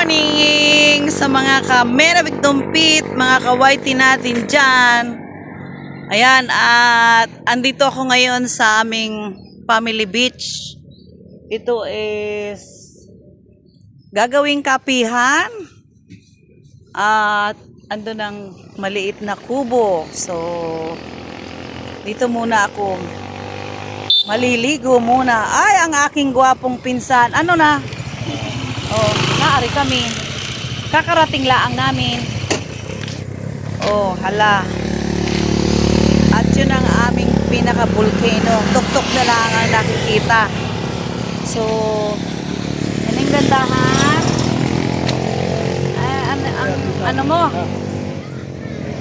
morning sa mga ka-Merabig Dumpit, mga ka-whitey natin dyan. Ayan, at andito ako ngayon sa aming family beach. Ito is gagawing kapihan. At ando ng maliit na kubo. So, dito muna ako. Maliligo muna. Ay, ang aking gwapong pinsan. Ano na? Oh, naari kami. Kakarating laang namin. Oh, hala. At yun ang aming pinaka-volcano. Tuktok na lang ang nakikita. So, yan ang gandahan. Ano mo?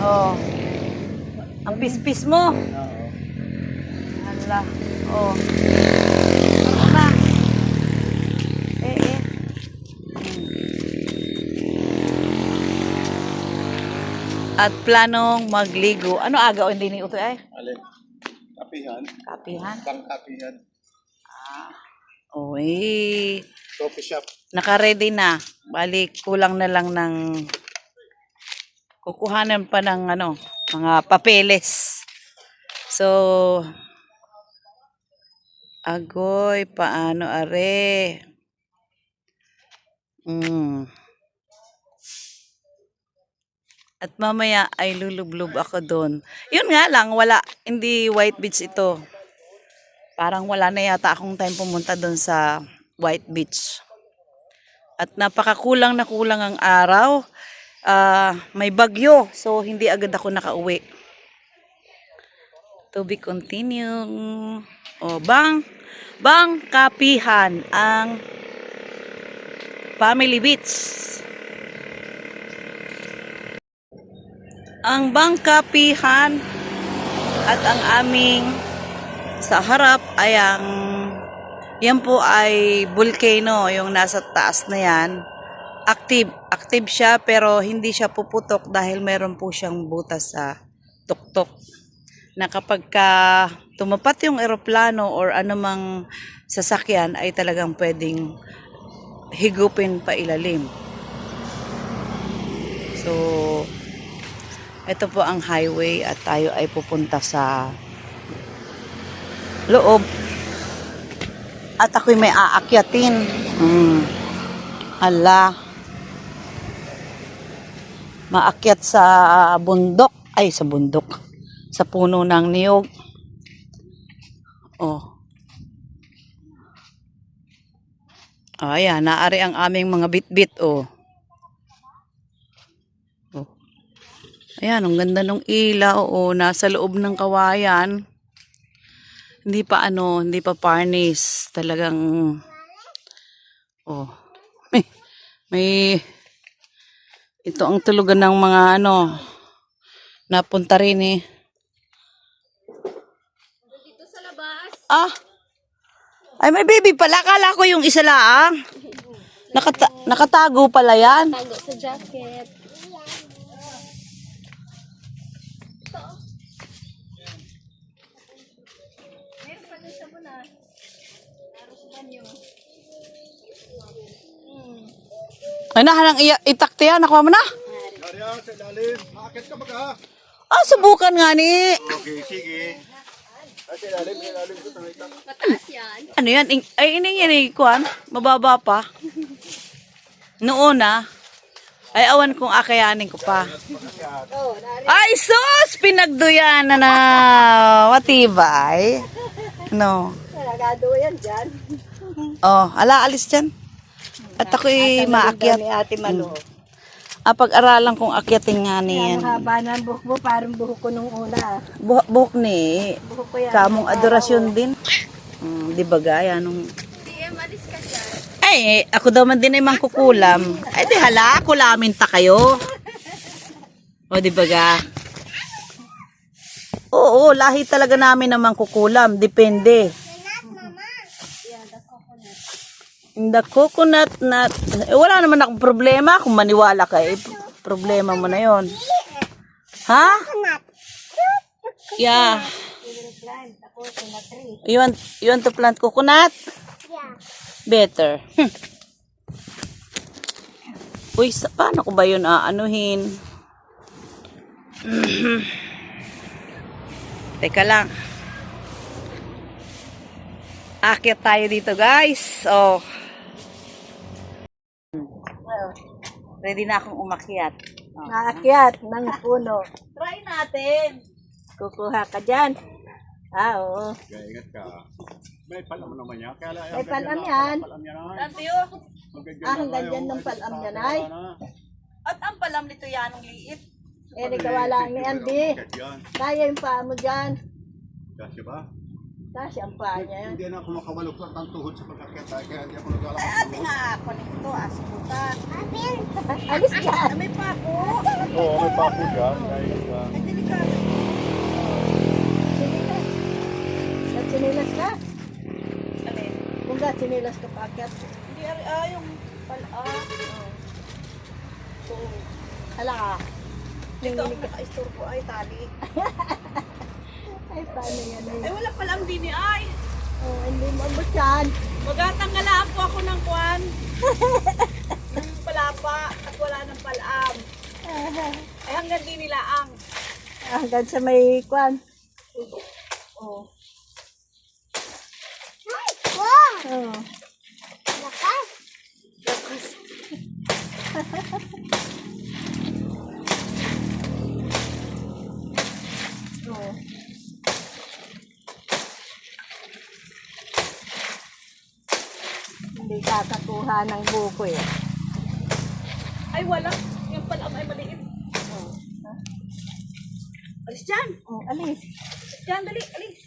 Oh. Ang pispis mo. Hala. Oh. Ano na? At planong magligo. Ano aga o hindi ni Utoy ay? Alin? Kapihan. Kapihan? Pang-kapihan. Uy. Coffee shop. Naka-ready na. Balik, kulang na lang ng kukuhanan pa ng ano, mga papeles. So, agoy, paano are? At mamaya ay lulublob ako doon. Yun nga lang, wala, hindi White Beach ito. Parang wala na yata akong time pumunta doon sa White Beach. At napakakulang na kulang ang araw. May bagyo, so hindi agad ako nakauwi. To be continue. O, bang kapihan ang family beach. Ang bangkapihan at ang aming sa harap ay yan po ay volcano, yung nasa taas na yan. Active siya pero hindi siya puputok dahil meron po siyang butas sa tuktok. Na kapag tumapat yung eroplano or anumang sasakyan ay talagang pwedeng higupin pa ilalim. So, ito po ang highway at tayo ay pupunta sa loob. At ako'y may aakyatin. Hala. Maakyat sa bundok. Ay, sa bundok. Sa puno ng niyog. Oh. Ayan, naari ang aming mga bitbit. Oh. Ayan, ang ganda ng ilaw. O, nasa loob ng kawayan. Hindi pa furnace. Talagang, oh, may ito ang tulugan ng mga napunta rin eh. Dito sa labas. Ay, may baby pala. Akala ko yung isa lang. Nakatago pala yan. Tago sa jacket. Ay, nahanang itakte yan. Nakuha mo na? Ariyan, sa ilalim. Maakit ka baga. Subukan nga ni. Okay, sige. Sa ilalim ko tayo. Mataas yan. Ano yan? Ay, ining yan kuhan. Mababa pa. Noon ay awan kong akayanin ko pa. Ay, sus! Pinagduyan na matibay. No. Nagado yan dyan. Oh, alis dyan. At ako'y maakyat. Ni Ate Mano. Pag-aralan kong akyatin nga niyan. Ang haba ng buhok mo, parang buhok ko nung una. Buhok ni. Buhok ko yan. Kamong adorasyon din. Di ba gaya nung... Malis ka dyan. Ay, ako daw man din ay mangkukulam. Ay, di hala, kulamin ta kayo. O, di ba ga? Oo, lahi talaga namin ng mangkukulam. Depende. The coconut nut. Wala naman akong problema. Kung maniwala ka, problema mo na yon. Ha? Yeah. You want to plant coconut? Yeah. Better. Uy, paano ko ba yun aanuhin? Teka lang. Akyat tayo dito, guys. Oh. Ready na akong umakyat. Oh. Naakyat ng puno. Try natin. Kukuha ka dyan. Ah, oo. Kaya ingat ka. May palam naman yan. Kaya May palam yan. Palam yan ay. Tantiyo. Hanggang dyan ng palam yan ay. At ang palam nito yan, ang liit. Eh, nagawa lang ni Andy. Yan. Kaya yung paa mo dyan. Kasi ba? Kasi ang paa niya. Hindi na ako makawaluklak ng tuhod sa pagkakita. Kaya hindi ako naglalakad. Ay, ate nga ako nito, asubutan. Alis dyan. May papo. Oo, may papo dyan. Kaya Ay, delikado. Sinilas. At sinilas ka? Alin? Kung ka sinilas ka paakyat. Hindi, yung pala. So, hala ka. Ito ang naka-istorbo ay tali. Ay, paano yan Ay, ay? wala palam din ni ay. Oh, hindi mo abot yan. Magatanggalaan po ako ng kwan. Yung palapa at wala ng palam. Ay, hanggang din nila ang. Hanggang sa may kwan. Oh. Oh. Oh. Hindi kakakuha ng buko eh. Ay, wala. Yung palam ay maliit. Alis dyan. Oh, alis. Alis dyan, dali. Alis.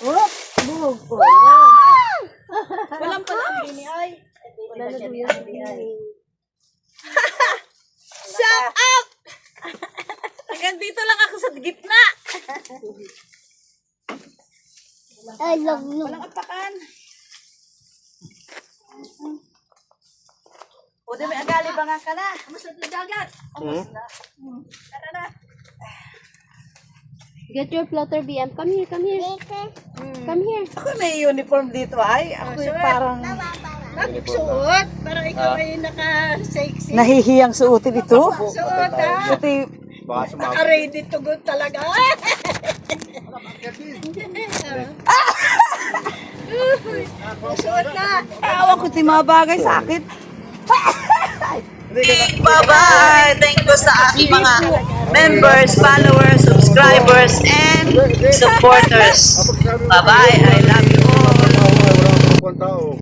Oh, buko. Walang palam din ni ay. Wala na doon yan. Shut up! Hanggang dito lang ako sa gitna. I love you. Walang apakan. O, di may agali ba nga ka na? Amos na dagat. Amos na. Tara na. Get your plotter BM. Come here, come here. Come here. Ako may uniform dito ay. Ako yung parang Suot. Para ikaw ay naka-sexy. nahihiyang suotin ito. Suot ha. Ito baka sumama. Naka-ready to go talaga. Suot na. Ewan ko ito yung mga bagay sa akin. Bye-bye! Thank you sa aking mga members, followers, subscribers, and supporters. Bye-bye! I love you all! Wala akong tao.